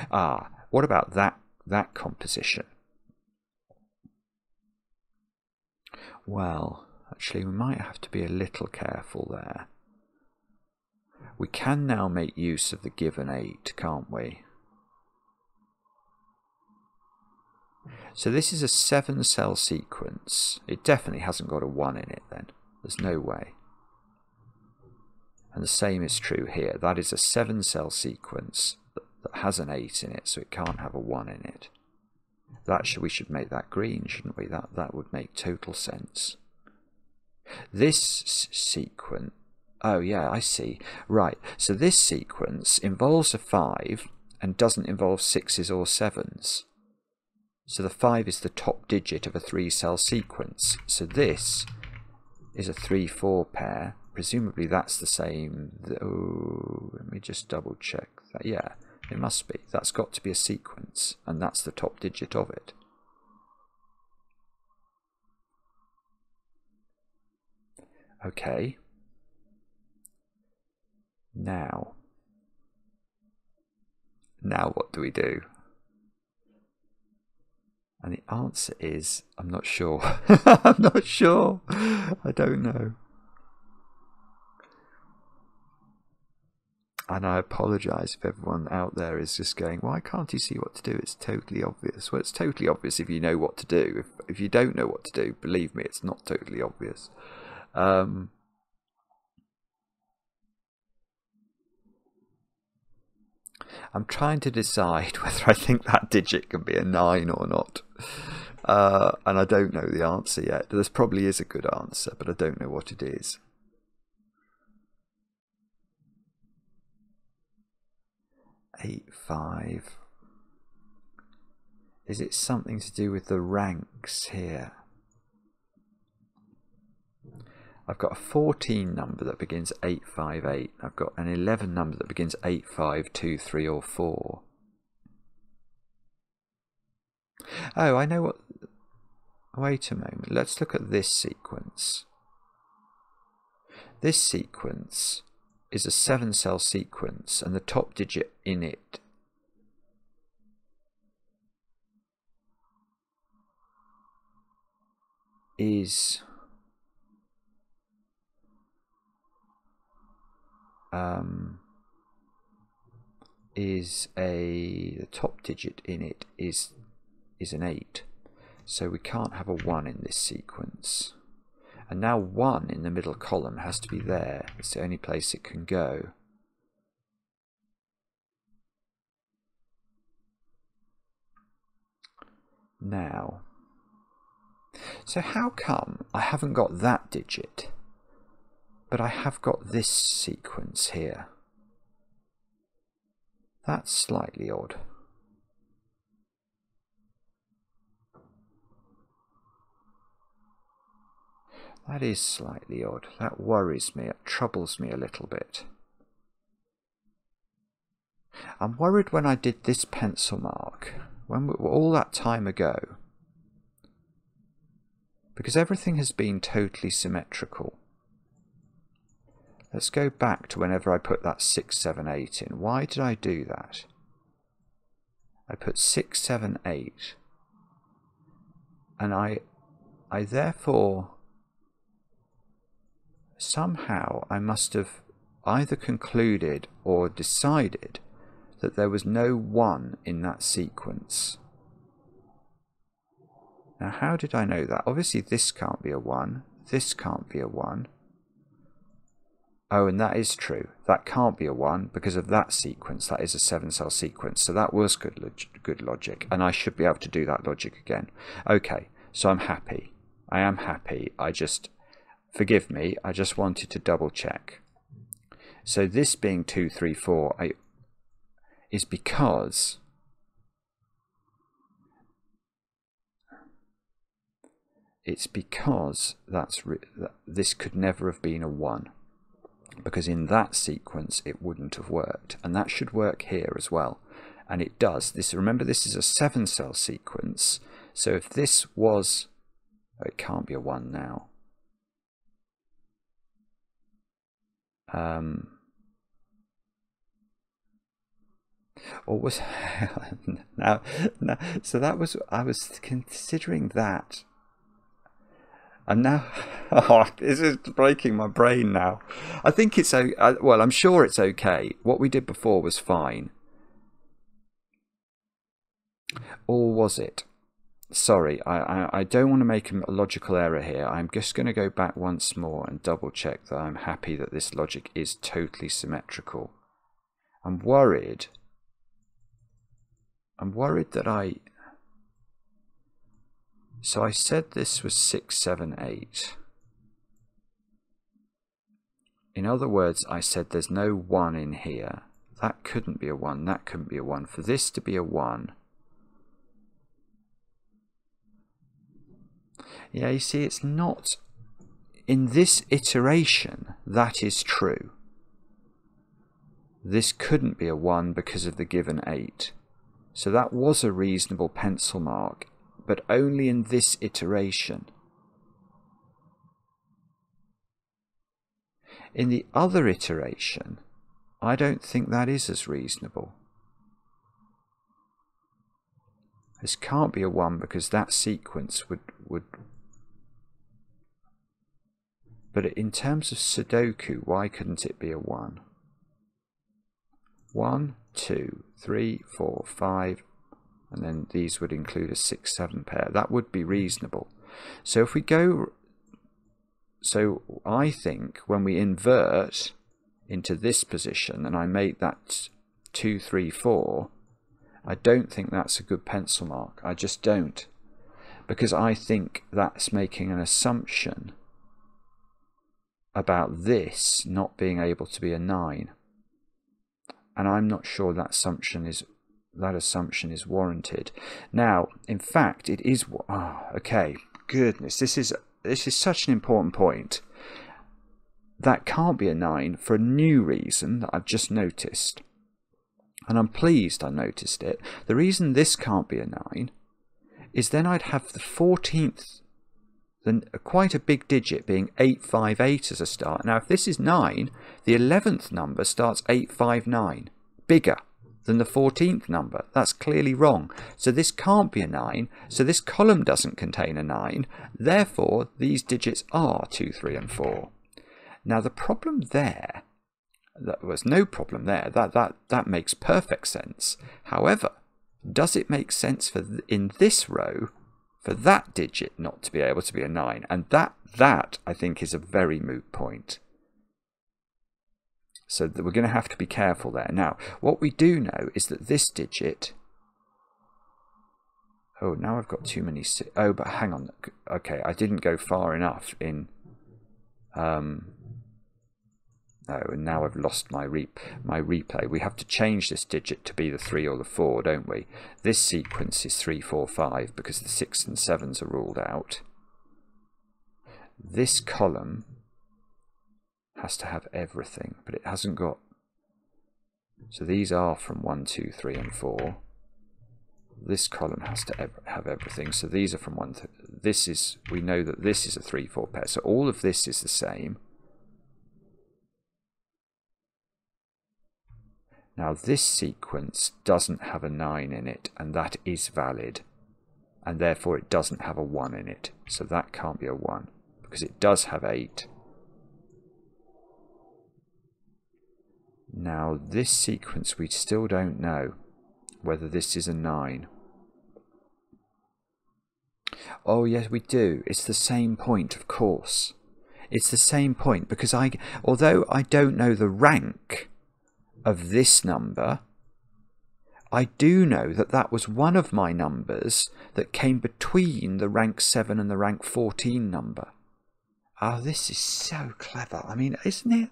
What about that composition? Well, actually we might have to be a little careful there. We can now make use of the given 8, can't we? So this is a 7-cell sequence. It definitely hasn't got a 1 in it then. There's no way. And the same is true here. That is a 7-cell sequence that has an 8 in it, so it can't have a 1 in it. We should make that green, shouldn't we? That would make total sense. This sequence... Oh yeah, I see. Right, so this sequence involves a 5 and doesn't involve 6s or 7s. So the 5 is the top digit of a 3-cell sequence. So this is a 3-4 pair. Presumably that's the same. Oh, let me just double check that. Yeah, it must be. That's got to be a sequence, and that's the top digit of it. Okay. Now what do we do? And the answer is, I'm not sure. I'm not sure. I don't know. And I apologise if everyone out there is just going, why can't you see what to do? It's totally obvious. Well, it's totally obvious if you know what to do. If you don't know what to do, believe me, it's not totally obvious. I'm trying to decide whether I think that digit can be a 9 or not. And I don't know the answer yet. There probably is a good answer, but I don't know what it is. Eight, 5. Is it something to do with the ranks here? I've got a 14 number that begins 858. I've got an 11 number that begins 8, 5, 2, 3 or 4. Oh, I know what... Wait a moment. Let's look at this sequence. This sequence is a 7-cell sequence, and the top digit in it is... the top digit in it is an 8. So we can't have a 1 in this sequence. And now 1 in the middle column has to be there. It's the only place it can go. Now, so how come I haven't got that digit, but I have got this sequence here? That's slightly odd. That is slightly odd. That worries me. It troubles me a little bit. I'm worried when I did this pencil mark, all that time ago, because everything has been totally symmetrical. Let's go back to whenever I put that 6, 7, 8 in. Why did I do that? I put 6, 7, 8, and I therefore, somehow I must have either concluded or decided that there was no 1 in that sequence. Now how did I know that? Obviously this can't be a 1, this can't be a 1. Oh, and that is true. That can't be a 1 because of that sequence. That is a 7-cell sequence. So that was good logic, and I should be able to do that logic again. Okay, so I'm happy. I am happy. Forgive me, I just wanted to double check. So this being 2, 3, 4 is because this could never have been a 1. Because in that sequence it wouldn't have worked, and that should work here as well, and it does. Remember, this is a 7-cell sequence, so if this was, it can't be a 1 now. Or was now? So that was, I was considering that. And now, oh, this is breaking my brain now. I think it's, well, I'm sure it's okay. What we did before was fine. Or was it? Sorry, I don't want to make a logical error here. I'm just going to go back once more and double check that I'm happy that this logic is totally symmetrical. I'm worried that so I said this was 6, 7, 8. In other words, I said there's no 1 in here. That couldn't be a 1, that couldn't be a 1. For this to be a 1. Yeah, you see, it's not. In this iteration, that is true. This couldn't be a 1 because of the given 8. So that was a reasonable pencil mark, but only in this iteration. In the other iteration, I don't think that is as reasonable. This can't be a 1 because that sequence would. But in terms of Sudoku, why couldn't it be a 1? 1, 2, 3, 4, 5, and then these would include a 6, 7 pair. That would be reasonable. So if we go, so I think when we invert into this position and I make that 2, 3, 4, I don't think that's a good pencil mark. I just don't. Because I think that's making an assumption about this not being able to be a 9. And I'm not sure that assumption is warranted. Now, in fact, it is. Oh, okay, goodness, this is such an important point. That can't be a 9 for a new reason that I've just noticed, and I'm pleased I noticed it. The reason this can't be a 9 is then I'd have the 14th, then quite a big digit, being 858 as a start. Now, if this is 9, the 11th number starts 859, bigger than the 14th number. That's clearly wrong. So this can't be a 9. So this column doesn't contain a 9. Therefore, these digits are 2, 3, and 4. Now, the problem there, there was no problem there. That makes perfect sense. However, does it make sense in this row for that digit not to be able to be a 9. And that I think is a very moot point. So that we're going to have to be careful there. Now, what we do know is that this digit... Oh, now I've got too many... Oh, but hang on. Okay, I didn't go far enough in... Oh, and now I've lost my replay. We have to change this digit to be the 3 or the 4, don't we? This sequence is 3, 4, 5 because the 6 and 7s are ruled out. This column has to have everything, but it hasn't got... So these are from 1, 2, 3 and 4. This column has to have everything. So these are from 1 to... This is... We know that this is a 3, 4 pair. So all of this is the same. Now this sequence doesn't have a 9 in it, and that is valid. And therefore it doesn't have a 1 in it. So that can't be a 1, because it does have 8. Now this sequence we still don't know whether this is a 9. Oh yes, we do. It's the same point, of course. It's the same point, because although I don't know the rank of this number, I do know that that was one of my numbers that came between the rank 7 and the rank 14 number. Oh, this is so clever. I mean, isn't it?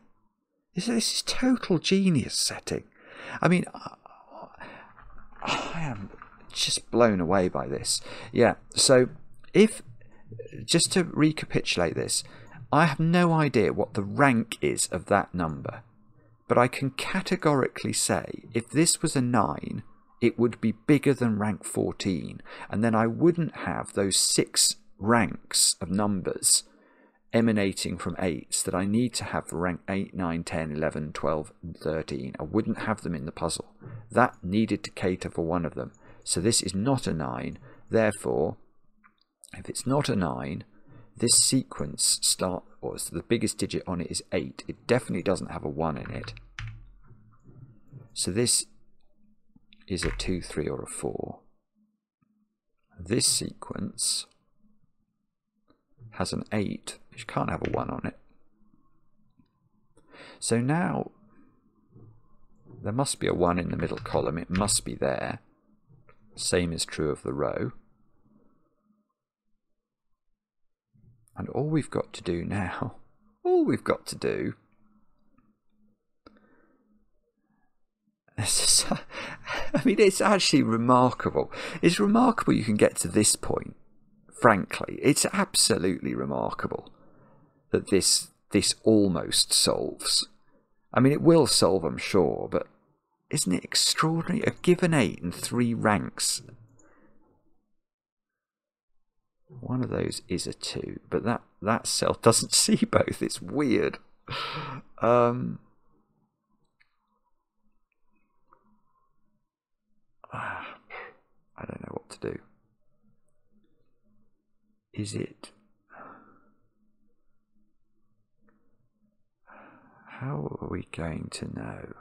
This is total genius setting. I mean, I am just blown away by this. Yeah, so just to recapitulate this, I have no idea what the rank is of that number, but I can categorically say if this was a 9, it would be bigger than rank 14, and then I wouldn't have those 6 ranks of numbers emanating from 8s that I need to have for rank 8, 9, 10, 11, 12, and 13. I wouldn't have them in the puzzle. That needed to cater for one of them. So this is not a 9. Therefore, if it's not a 9, this sequence or the biggest digit on it is 8. It definitely doesn't have a 1 in it. So this is a 2, 3, or a 4. This sequence has an 8, which can't have a 1 on it. So now there must be a 1 in the middle column. It must be there. Same is true of the row. And all we've got to do now, I mean, it's actually remarkable. It's remarkable you can get to this point. Frankly, it's absolutely remarkable that this almost solves. I mean, it will solve, I'm sure, but isn't it extraordinary? A given 8 and 3 ranks. One of those is a 2, but that cell doesn't see both. It's weird. I don't know what to do. Is it? How are we going to know?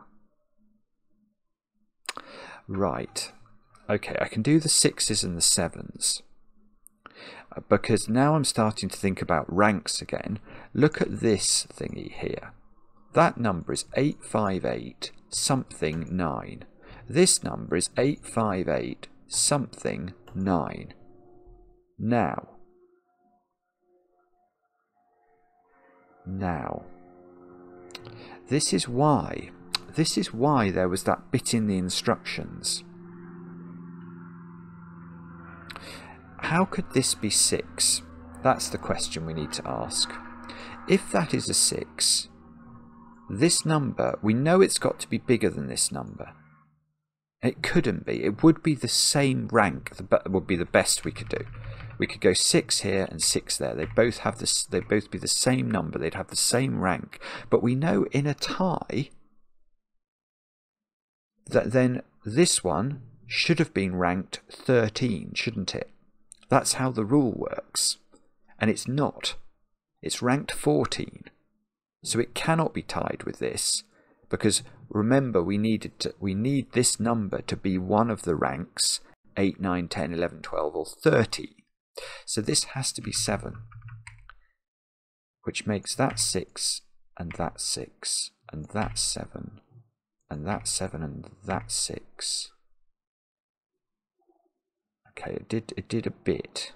Right. Okay, I can do the 6s and the 7s. Because now I'm starting to think about ranks again. Look at this thingy here. That number is 858 something 9. This number is 858 something 9. Now, this is why there was that bit in the instructions. How could this be 6? That's the question we need to ask. If that is a 6, this number, we know it's got to be bigger than this number. It couldn't be. It would be the same rank. That would be the best we could do. We could go 6 here and 6 there. They'd both have this. They'd both be the same number. They'd have the same rank. But we know in a tie that then this one should have been ranked 13, shouldn't it? That's how the rule works. And it's not. It's ranked 14. So it cannot be tied with this, because remember we need this number to be one of the ranks 8, 9, 10, 11, 12 or 13. So this has to be 7, which makes that 6, and that 6, and that 7, and that 7, and that 6. Okay, it did a bit.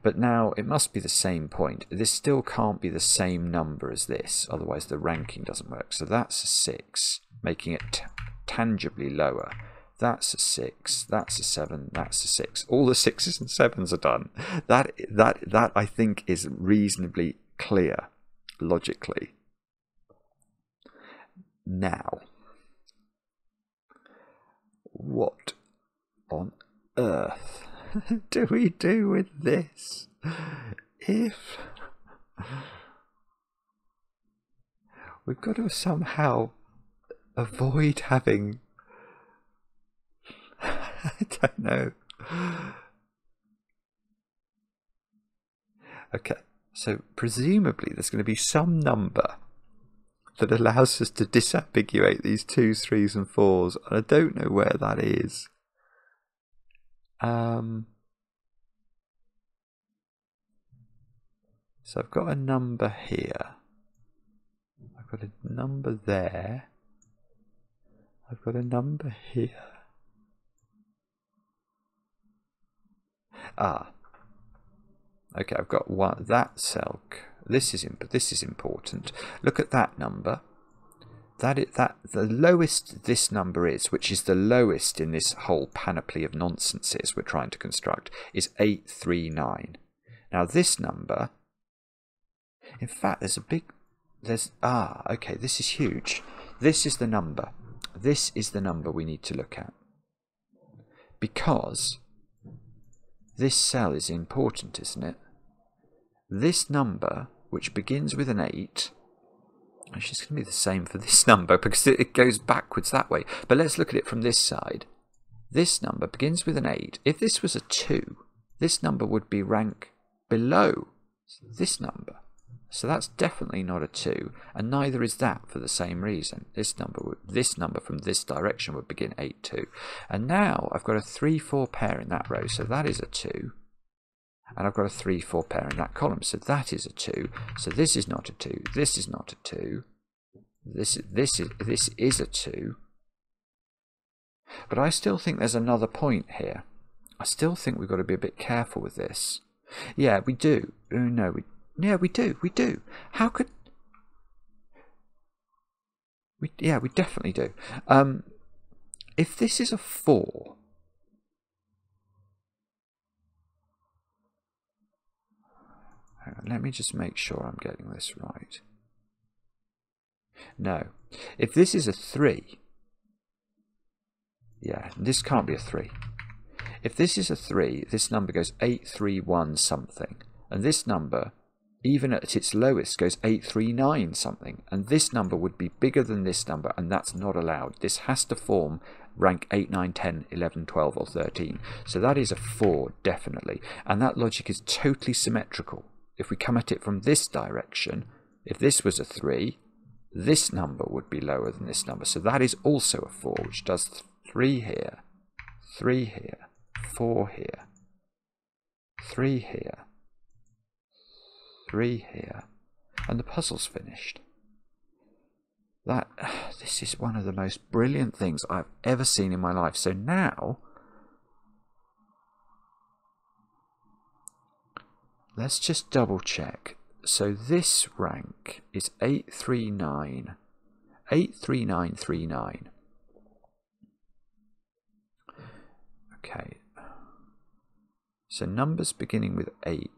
But now it must be the same point. This still can't be the same number as this, otherwise the ranking doesn't work. So that's a 6, making it tangibly lower. That's a 6, that's a 7, that's a 6. All the 6s and 7s are done. That I think is reasonably clear, logically. Now, what on earth do we do with this if we've got to somehow avoid having I don't know. Okay, so presumably there's going to be some number that allows us to disambiguate these 2s, 3s and 4s, and I don't know where that is. So I've got a number here. I've got a number there. I've got a number here. Okay, I've got one. That cell. This is important. Look at that number. The lowest this number is, which is the lowest in this whole panoply of nonsenses we're trying to construct, is 839. Now this number, in fact, okay, this is huge. This is the number. This is the number we need to look at, because this cell is important, isn't it? This number, which begins with an 8, actually it's going to be the same for this number because it goes backwards that way. But let's look at it from this side. This number begins with an 8. If this was a 2, this number would be rank below this number. So that's definitely not a 2, and neither is that for the same reason. This number from this direction would begin 8, 2. And now I've got a 3, 4 pair in that row, so that is a 2. And I've got a 3, 4 pair in that column, so that is a 2. So this is not a 2. This is not a 2. This is a 2. But I still think there's another point here. I still think we've got to be a bit careful with this. Yeah, we do. No, yeah, we do. We do. How could we? Yeah, we definitely do. If this is a 4, hang on, let me just make sure I'm getting this right. No, if this is a 3, yeah, this can't be a 3. If this is a 3, this number goes 831 something, and this number, even at its lowest, goes 839 something, and this number would be bigger than this number, and that's not allowed. This has to form rank 8, 9, 10, 11, 12 or 13. So that is a 4 definitely, and that logic is totally symmetrical. If we come at it from this direction, if this was a 3, this number would be lower than this number, so that is also a 4, which does 3 here, 3 here, 4 here, 3 here, 3 here, and the puzzle's finished. This is one of the most brilliant things I've ever seen in my life. So now let's just double check. So this rank is 839, 83939. Okay. So numbers beginning with 8.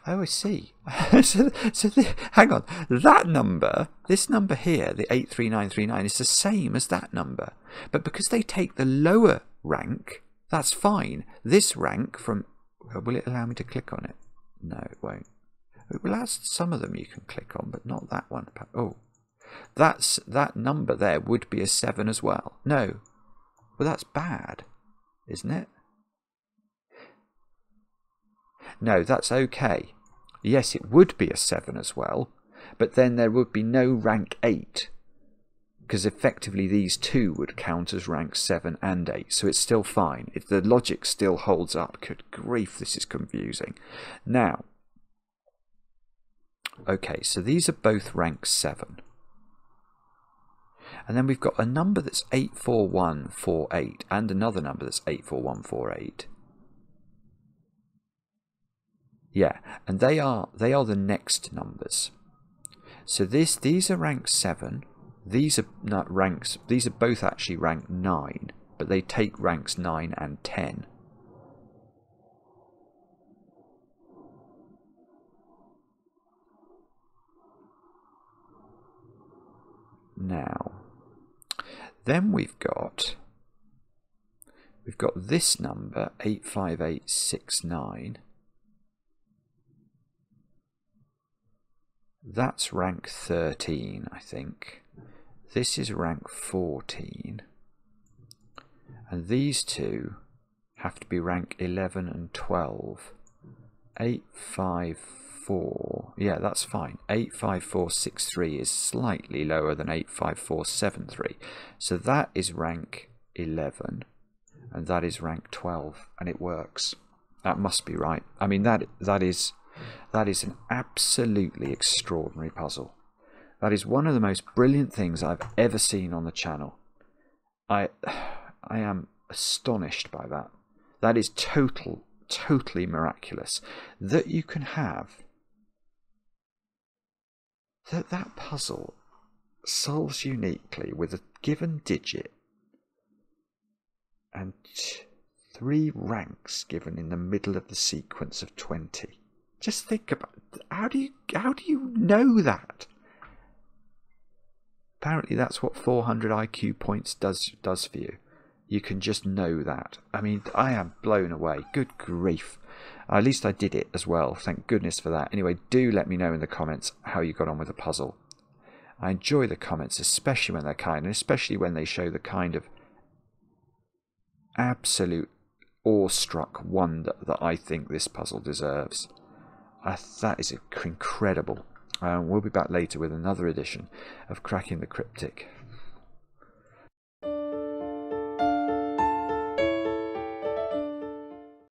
Oh, I see. Hang on. That number, this number here, the 83939, is the same as that number. But because they take the lower rank, that's fine. This rank from... Will it allow me to click on it? No, it won't. It will ask some of them you can click on, but not that one. Oh, that number there would be a 7 as well. No. Well, that's bad, isn't it? No, that's okay. Yes, it would be a 7 as well, but then there would be no rank 8. because effectively these two would count as rank 7 and 8, so it's still fine. The logic still holds up. Good grief, this is confusing. Now, okay, so these are both rank 7. And then we've got a number that's 84148 and another number that's 84148. Yeah, and they are the next numbers. So these are rank 7. These are not ranks. These are both actually rank 9, but they take ranks 9 and 10. Now, then we've got this number 85869. That's rank 13, I think. This is rank 14. And these two have to be rank 11 and 12. 854. Yeah, that's fine. 85463 is slightly lower than 85473. So that is rank 11. And that is rank 12. And it works. That must be right. I mean, that is an absolutely extraordinary puzzle. That is one of the most brilliant things I've ever seen on the channel. I am astonished by that. That is totally miraculous. That you can have that puzzle solves uniquely with a given digit and 3 ranks given in the middle of the sequence of 20. Just think about how do you know that? Apparently that's what 400 IQ points does for you. You can just know that. I mean, I am blown away. Good grief. At least I did it as well. Thank goodness for that. Anyway, do let me know in the comments how you got on with the puzzle. I enjoy the comments, especially when they're kind, and especially when they show the kind of absolute awestruck wonder that I think this puzzle deserves. That is incredible. We'll be back later with another edition of Cracking the Cryptic.